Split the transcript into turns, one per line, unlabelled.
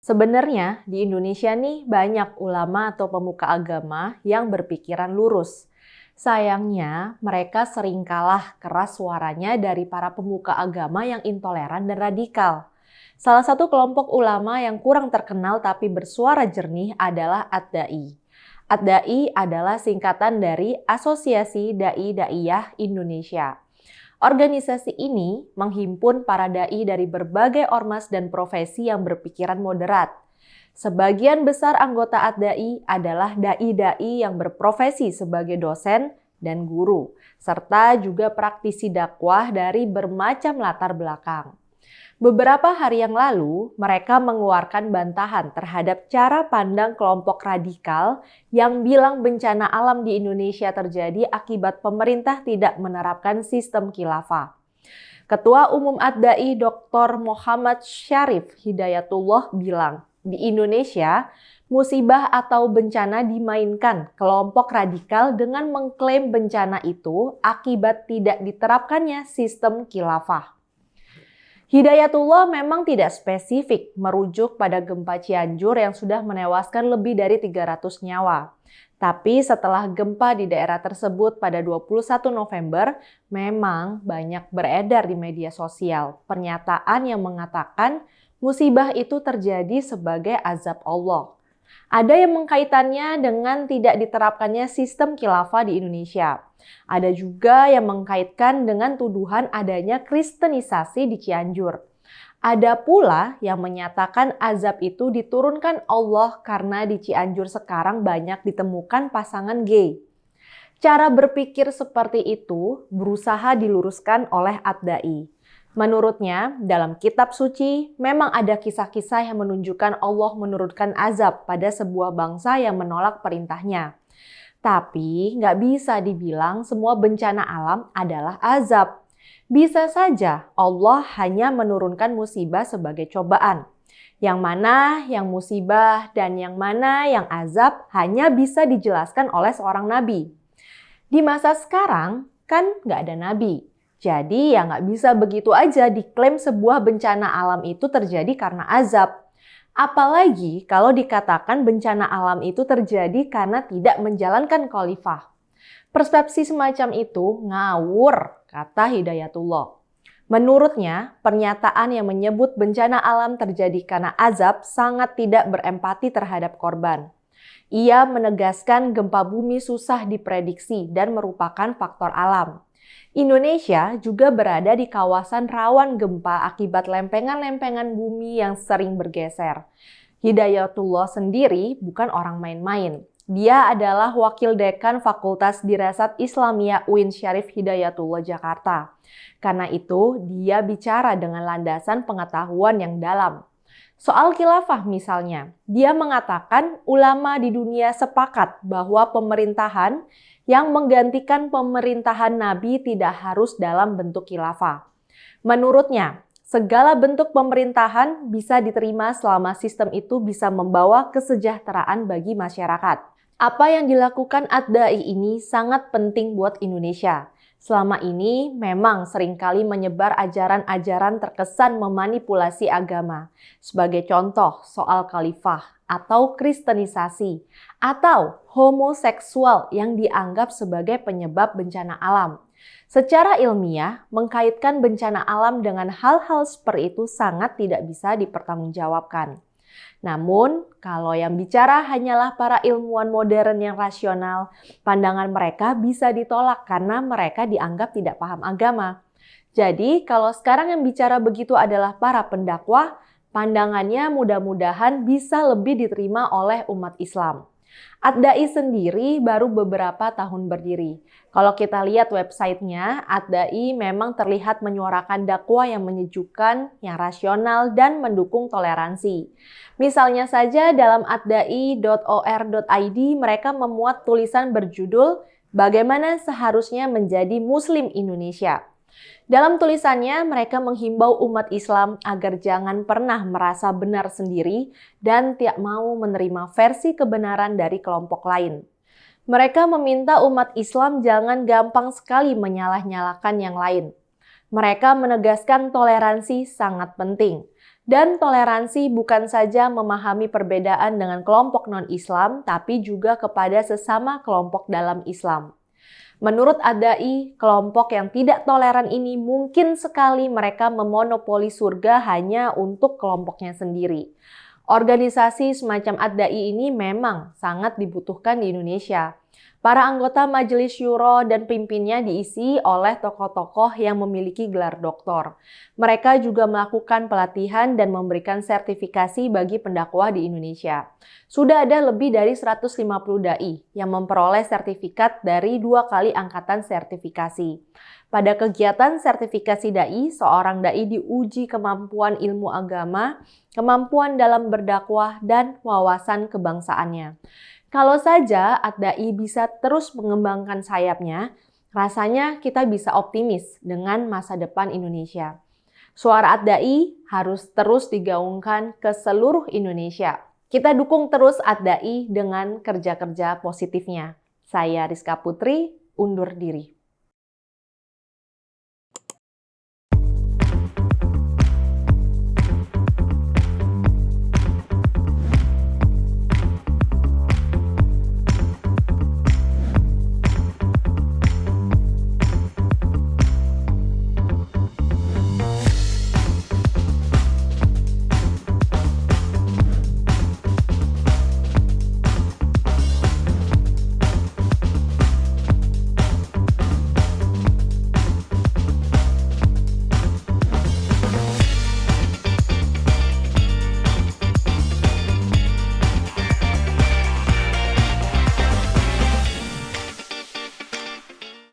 Sebenarnya di Indonesia nih banyak ulama atau pemuka agama yang berpikiran lurus. Sayangnya mereka sering kalah keras suaranya dari para pemuka agama yang intoleran dan radikal. Salah satu kelompok ulama yang kurang terkenal tapi bersuara jernih adalah Ad-Da'i. Ad-Da'i adalah singkatan dari Asosiasi Dai-Daiyah Indonesia. Organisasi ini menghimpun para dai dari berbagai ormas dan profesi yang berpikiran moderat. Sebagian besar anggota Ad-Da'i adalah dai-dai yang berprofesi sebagai dosen dan guru, serta juga praktisi dakwah dari bermacam latar belakang. Beberapa hari yang lalu, mereka mengeluarkan bantahan terhadap cara pandang kelompok radikal yang bilang bencana alam di Indonesia terjadi akibat pemerintah tidak menerapkan sistem khilafah. Ketua Umum Ad-Da'i Dr. Muhammad Syarif Hidayatullah bilang, di Indonesia, musibah atau bencana dimainkan kelompok radikal dengan mengklaim bencana itu akibat tidak diterapkannya sistem khilafah. Hidayatullah memang tidak spesifik merujuk pada gempa Cianjur yang sudah menewaskan lebih dari 300 nyawa. Tapi setelah gempa di daerah tersebut pada 21 November, memang banyak beredar di media sosial pernyataan yang mengatakan musibah itu terjadi sebagai azab Allah. Ada yang mengkaitannya dengan tidak diterapkannya sistem khilafah di Indonesia. Ada juga yang mengkaitkan dengan tuduhan adanya kristenisasi di Cianjur. Ada pula yang menyatakan azab itu diturunkan Allah karena di Cianjur sekarang banyak ditemukan pasangan gay. Cara berpikir seperti itu berusaha diluruskan oleh Ad-Da'i. Menurutnya, dalam kitab suci memang ada kisah-kisah yang menunjukkan Allah menurunkan azab pada sebuah bangsa yang menolak perintahnya. Tapi nggak bisa dibilang semua bencana alam adalah azab. Bisa saja Allah hanya menurunkan musibah sebagai cobaan. Yang mana yang musibah dan yang mana yang azab hanya bisa dijelaskan oleh seorang nabi. Di masa sekarang kan nggak ada nabi. Jadi ya nggak bisa begitu aja diklaim sebuah bencana alam itu terjadi karena azab. Apalagi kalau dikatakan bencana alam itu terjadi karena tidak menjalankan khalifah. Persepsi semacam itu ngawur, kata Hidayatullah. Menurutnya, pernyataan yang menyebut bencana alam terjadi karena azab sangat tidak berempati terhadap korban. Ia menegaskan gempa bumi susah diprediksi dan merupakan faktor alam. Indonesia juga berada di kawasan rawan gempa akibat lempengan-lempengan bumi yang sering bergeser. Hidayatullah sendiri bukan orang main-main. Dia adalah Wakil Dekan Fakultas Dirasat Islamiyah UIN Syarif Hidayatullah Jakarta. Karena itu, dia bicara dengan landasan pengetahuan yang dalam. Soal khilafah misalnya, dia mengatakan ulama di dunia sepakat bahwa pemerintahan yang menggantikan pemerintahan Nabi tidak harus dalam bentuk khilafah. Menurutnya, segala bentuk pemerintahan bisa diterima selama sistem itu bisa membawa kesejahteraan bagi masyarakat. Apa yang dilakukan Ad-Da'i ini sangat penting buat Indonesia. Selama ini memang seringkali menyebar ajaran-ajaran terkesan memanipulasi agama. Sebagai contoh soal khalifah atau kristenisasi atau homoseksual yang dianggap sebagai penyebab bencana alam. Secara ilmiah, mengkaitkan bencana alam dengan hal-hal seperti itu sangat tidak bisa dipertanggungjawabkan. Namun, kalau yang bicara hanyalah para ilmuwan modern yang rasional, pandangan mereka bisa ditolak karena mereka dianggap tidak paham agama. Jadi, kalau sekarang yang bicara begitu adalah para pendakwah, pandangannya mudah-mudahan bisa lebih diterima oleh umat Islam. Ad-Da'i sendiri baru beberapa tahun berdiri. Kalau kita lihat websitenya, Ad-Da'i memang terlihat menyuarakan dakwah yang menyejukkan, yang rasional, dan mendukung toleransi. Misalnya saja dalam addai.or.id mereka memuat tulisan berjudul "Bagaimana Seharusnya Menjadi Muslim Indonesia". Dalam tulisannya, mereka menghimbau umat Islam agar jangan pernah merasa benar sendiri dan tidak mau menerima versi kebenaran dari kelompok lain. Mereka meminta umat Islam jangan gampang sekali menyalah-nyalahkan yang lain. Mereka menegaskan toleransi sangat penting. Dan toleransi bukan saja memahami perbedaan dengan kelompok non-Islam, tapi juga kepada sesama kelompok dalam Islam. Menurut Ad-Da'i, kelompok yang tidak toleran ini mungkin sekali mereka memonopoli surga hanya untuk kelompoknya sendiri. Organisasi semacam Ad-Da'i ini memang sangat dibutuhkan di Indonesia. Para anggota Majelis Syuro dan pimpinnya diisi oleh tokoh-tokoh yang memiliki gelar doktor. Mereka juga melakukan pelatihan dan memberikan sertifikasi bagi pendakwah di Indonesia. Sudah ada lebih dari 150 dai yang memperoleh sertifikat dari 2 kali angkatan sertifikasi. Pada kegiatan sertifikasi dai, seorang dai diuji kemampuan ilmu agama, kemampuan dalam berdakwah, dan wawasan kebangsaannya. Kalau saja Ad-Da'i bisa terus mengembangkan sayapnya, rasanya kita bisa optimis dengan masa depan Indonesia. Suara Ad-Da'i harus terus digaungkan ke seluruh Indonesia. Kita dukung terus Ad-Da'i dengan kerja-kerja positifnya. Saya Rizka Putri, undur diri.